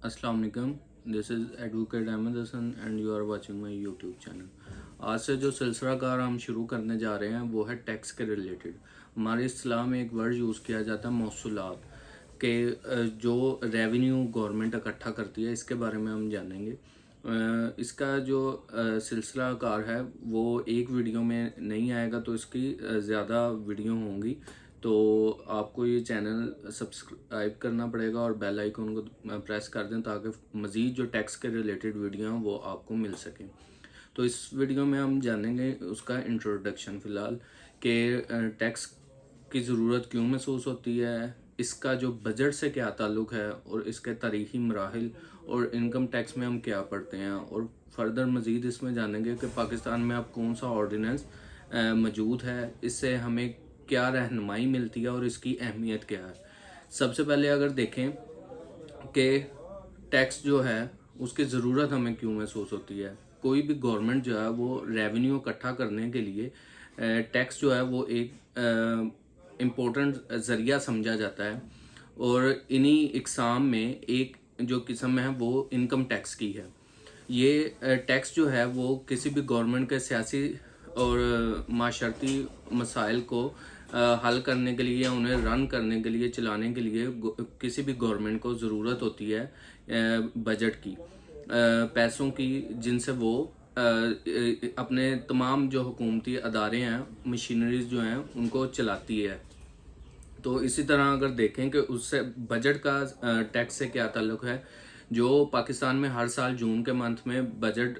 अस्सलाम वालेकुम। This is advocate Ahmad Hasan and you are watching my YouTube channel. आज से जो सिलसिला कार हम शुरू करने जा रहे हैं वो है टैक्स के रिलेटेड। हमारे इस्लाम में एक वर्ड यूज़ किया जाता है मौसूलात के, जो रेवेन्यू गवर्नमेंट इकट्ठा करती है, इसके बारे में हम जानेंगे। इसका जो सिलसिला कार है वो एक वीडियो में नहीं आएगा, तो इसकी ज़्यादा वीडियो होंगी। तो आपको ये चैनल सब्सक्राइब करना पड़ेगा और बेल आइकन को प्रेस कर दें ताकि मज़ीद जो टैक्स के रिलेटेड वीडियो हैं वो आपको मिल सकें। तो इस वीडियो में हम जानेंगे उसका इंट्रोडक्शन फ़िलहाल कि टैक्स की ज़रूरत क्यों महसूस होती है, इसका जो बजट से क्या ताल्लुक़ है और इसके तारीख़ी मराहिल और इनकम टैक्स में हम क्या पढ़ते हैं, और फर्दर मज़ीद इसमें जानेंगे कि पाकिस्तान में अब कौन सा ऑर्डिनेंस मौजूद है, इससे हमें क्या रहनुमाई मिलती है और इसकी अहमियत क्या है। सबसे पहले अगर देखें कि टैक्स जो है उसकी ज़रूरत हमें क्यों महसूस होती है। कोई भी गवर्नमेंट जो है वो रेवेन्यू इकट्ठा करने के लिए टैक्स जो है वो एक इम्पोर्टेंट ज़रिया समझा जाता है, और इन्हीं इकसाम में एक जो किस्म है वो इनकम टैक्स की है। ये टैक्स जो है वो किसी भी गवर्नमेंट के सियासी और माशरती मसाइल को हल करने के लिए या उन्हें रन करने के लिए, चलाने के लिए किसी भी गवर्नमेंट को ज़रूरत होती है बजट की, पैसों की, जिनसे वो अपने तमाम जो हुकूमती अदारे हैं, मशीनरीज जो हैं, उनको चलाती है। तो इसी तरह अगर देखें कि उससे बजट का टैक्स से क्या ताल्लुक़ है, जो पाकिस्तान में हर साल जून के मंथ में बजट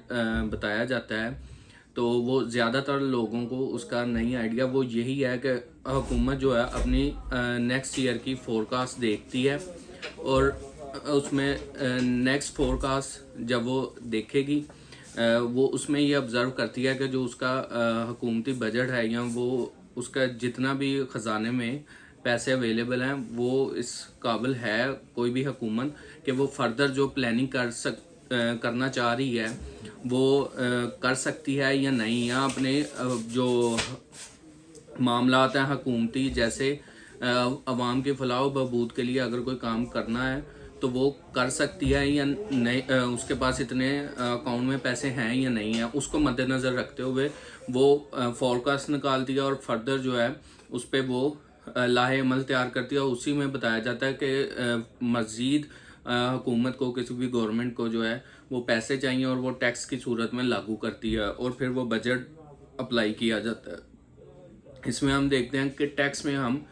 बताया जाता है, तो वो ज़्यादातर लोगों को उसका नहीं आइडिया वो यही है कि हुकूमत जो है अपनी नेक्स्ट ईयर की फोरकास्ट देखती है, और उसमें नेक्स्ट फोरकास्ट जब वो देखेगी वो उसमें ये ऑब्ज़र्व करती है कि जो उसका हुकूमती बजट है या वो उसका जितना भी ख़जाने में पैसे अवेलेबल हैं वो इस काबिल है कोई भी हुकूमत कि वो फर्दर जो प्लानिंग करना चाह रही है वो कर सकती है या नहीं, या अपने जो मामलात हैं हुकूमती, जैसे अवाम की फलाह व बहबूद के लिए अगर कोई काम करना है तो वो कर सकती है या नहीं, उसके पास इतने अकाउंट में पैसे हैं या नहीं है, उसको मद्देनज़र रखते हुए वो फोरकास्ट निकालती है और फर्दर जो है उस पर वो लाहे अमल तैयार करती है। और उसी में बताया जाता है कि मज़ीद हुकूमत को, किसी भी गवर्नमेंट को जो है वो पैसे चाहिए और वो टैक्स की सूरत में लागू करती है और फिर वो बजट अप्लाई किया जाता है। इसमें हम देखते हैं कि टैक्स में हम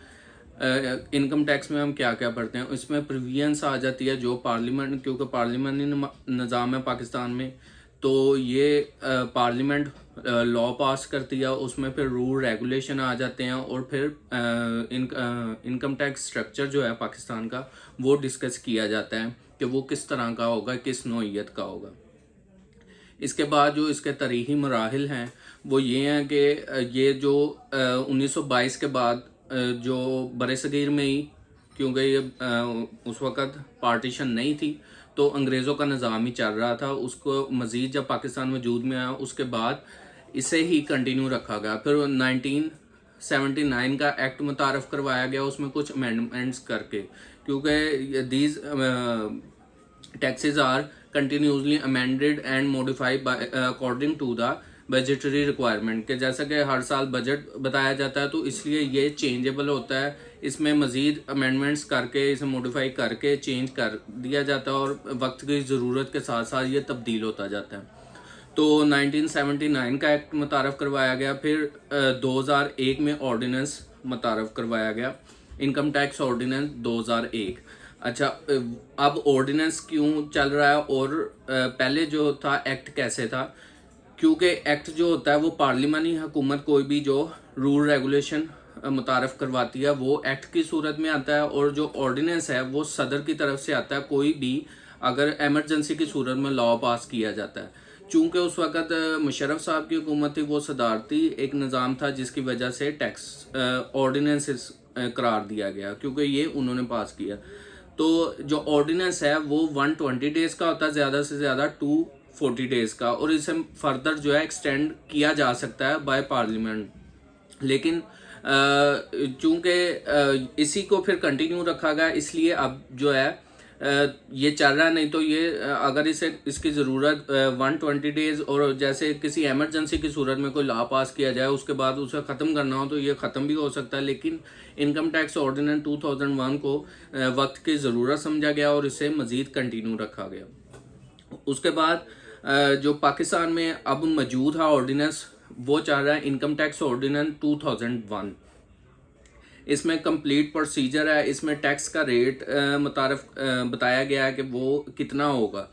इनकम टैक्स में हम क्या क्या पढ़ते हैं। इसमें प्रीवियंस आ जाती है जो पार्लियामेंट, क्योंकि पार्लियामेंटी निज़ाम है पाकिस्तान में, तो ये पार्लियामेंट लॉ पास करती है, उसमें फिर रूल रेगुलेशन आ जाते हैं, और फिर इनकम टैक्स स्ट्रक्चर जो है पाकिस्तान का वो डिस्कस किया जाता है कि वो किस तरह का होगा, किस नौइयत का होगा। इसके बाद जो इसके तारीख़ी मराहिल हैं वो ये हैं कि ये जो 1922 के बाद जो बरसगीर में ही, क्योंकि ये उस वक़्त पार्टीशन नहीं थी तो अंग्रेज़ों का निज़ाम ही चल रहा था, उसको मज़ीद जब पाकिस्तान वजूद में आया उसके बाद इसे ही कंटिन्यू रखा गया। फिर 1979 का एक्ट मुतारफ़ करवाया गया, उसमें कुछ अमेंडमेंट्स करके, क्योंकि these taxes are continuously amended and modified by according to the budgetary requirement के, जैसा कि हर साल बजट बताया जाता है तो इसलिए ये चेंजेबल होता है, इसमें मज़ीद अमेंडमेंट्स करके इसे मॉडिफाई करके चेंज कर दिया जाता है और वक्त की ज़रूरत के साथ साथ ये तब्दील होता जाता है। तो 1979 का एक्ट मुतारफ़ करवाया गया, फिर 2001 में ऑर्डिनेंस मुतारफ़ करवाया गया, इनकम टैक्स ऑर्डिनेंस 2001। अच्छा, अब ऑर्डिनेंस क्यों चल रहा है और पहले जो था एक्ट कैसे था, क्योंकि एक्ट जो होता है वो पार्लियामानी हुकूमत कोई भी जो रूल रेगुलेशन मुतारफ़ करवाती है वो एक्ट की सूरत में आता है, और जो ऑर्डिनेंस है वो सदर की तरफ से आता है, कोई भी अगर एमरजेंसी की सूरत में लॉ पास किया जाता है। चूँकि उस वक़्त मुशर्रफ साहब की हुकूमत थी, वो सदारती एक निज़ाम था जिसकी वजह से टैक्स ऑर्डिनेंसेस करार दिया गया, क्योंकि ये उन्होंने पास किया। तो जो ऑर्डिनेंस है वो 120 डेज़ का होता है, ज़्यादा से ज़्यादा 240 डेज़ का, और इसे फर्दर जो है एक्सटेंड किया जा सकता है बाय पार्लियामेंट। लेकिन चूंकि इसी को फिर कंटिन्यू रखा गया, इसलिए अब जो है ये चल रहा है, नहीं तो ये अगर इसे इसकी ज़रूरत 120 डेज़ और जैसे किसी एमरजेंसी की सूरत में कोई लॉ पास किया जाए उसके बाद उसे ख़त्म करना हो तो ये ख़त्म भी हो सकता है। लेकिन इनकम टैक्स ऑर्डिनेंस 2001 को वक्त की ज़रूरत समझा गया और इसे मज़ीद कंटिन्यू रखा गया। उसके बाद जो पाकिस्तान में अब मौजूद है ऑर्डिनेंस, वो चाह रहा है इनकम टैक्स ऑर्डिनेंस 2001। इसमें कंप्लीट प्रोसीजर है, इसमें टैक्स का रेट मुतारफ बताया गया है कि वो कितना होगा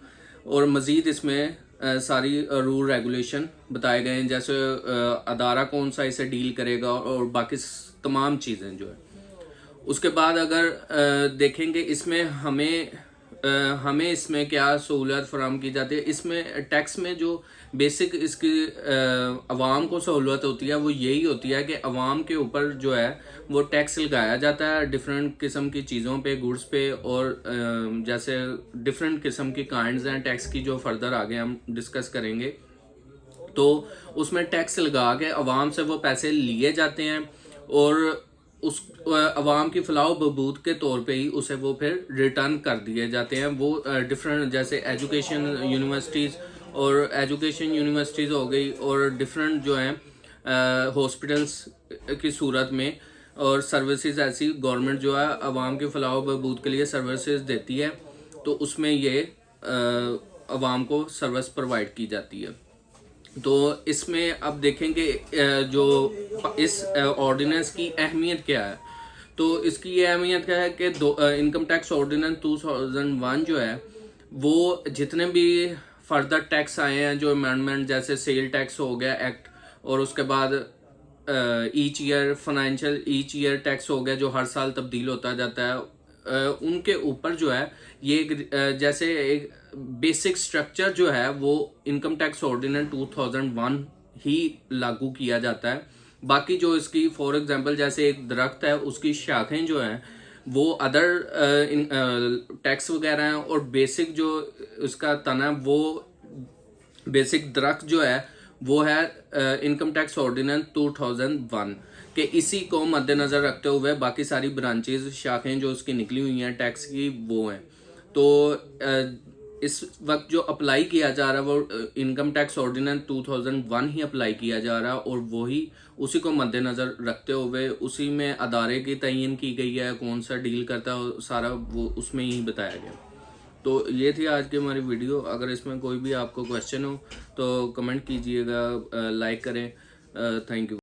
और मज़ीद इसमें सारी रूल रेगुलेशन बताए गए हैं, जैसे अदारा कौन सा इसे डील करेगा और बाकी तमाम चीज़ें जो है। उसके बाद अगर देखेंगे इसमें हमें इसमें क्या सहूलियत फराहम की जाती है। इसमें टैक्स में जो बेसिक इसकी अवाम को सहूलियत होती है वो यही होती है कि अवाम के ऊपर जो है वो टैक्स लगाया जाता है डिफरेंट किस्म की चीज़ों पे, गुड्स पे, और जैसे डिफरेंट किस्म की काइंड्स हैं टैक्स की जो फर्दर आगे हम डिस्कस करेंगे। तो उसमें टैक्स लगा के अवाम से वो पैसे लिए जाते हैं और उस अवाम की फलाह बहबूद के तौर पे ही उसे वो फिर रिटर्न कर दिए जाते हैं। वो डिफरेंट जैसे एजुकेशन यूनिवर्सिटीज़ हो गई और डिफरेंट जो हैं हॉस्पिटल्स की सूरत में, और सर्विसेज ऐसी गवर्नमेंट जो है अवाम की फलाह बहबूद के लिए सर्विसेज देती है, तो उसमें ये अवाम को सर्विस प्रोवाइड की जाती है। तो इसमें अब देखेंगे जो इस ऑर्डिनेंस की अहमियत क्या है। तो इसकी ये अहमियत क्या है कि इनकम टैक्स ऑर्डिनेंस 2001 जो है वो जितने भी फर्दर टैक्स आए हैं, जो अमेंडमेंट जैसे सेल टैक्स हो गया एक्ट, और उसके बाद ईच ईयर टैक्स हो गया जो हर साल तब्दील होता जाता है, उनके ऊपर जो है ये जैसे एक बेसिक स्ट्रक्चर जो है वो इनकम टैक्स ऑर्डिनेंस 2001 ही लागू किया जाता है। बाकी जो इसकी फॉर एग्जांपल जैसे एक दरख्त है उसकी शाखें जो हैं वो अदर टैक्स वगैरह हैं, और बेसिक जो उसका तना वो बेसिक दरख्त जो है वो है इनकम टैक्स ऑर्डिनेंस 2001 के। इसी को मद्देनज़र रखते हुए बाकी सारी ब्रांचेज शाखें जो उसकी निकली हुई हैं टैक्स की वो हैं। तो इस वक्त जो अप्लाई किया जा रहा है वो इनकम टैक्स ऑर्डिनेंस 2001 ही अप्लाई किया जा रहा है, और वही उसी को मद्देनज़र रखते हुए उसी में अदारे की तयन की गई है, कौन सा डील करता है सारा वो उसमें ही बताया गया। तो ये थी आज की हमारी वीडियो। अगर इसमें कोई भी आपको क्वेश्चन हो तो कमेंट कीजिएगा, लाइक करें। Thank you.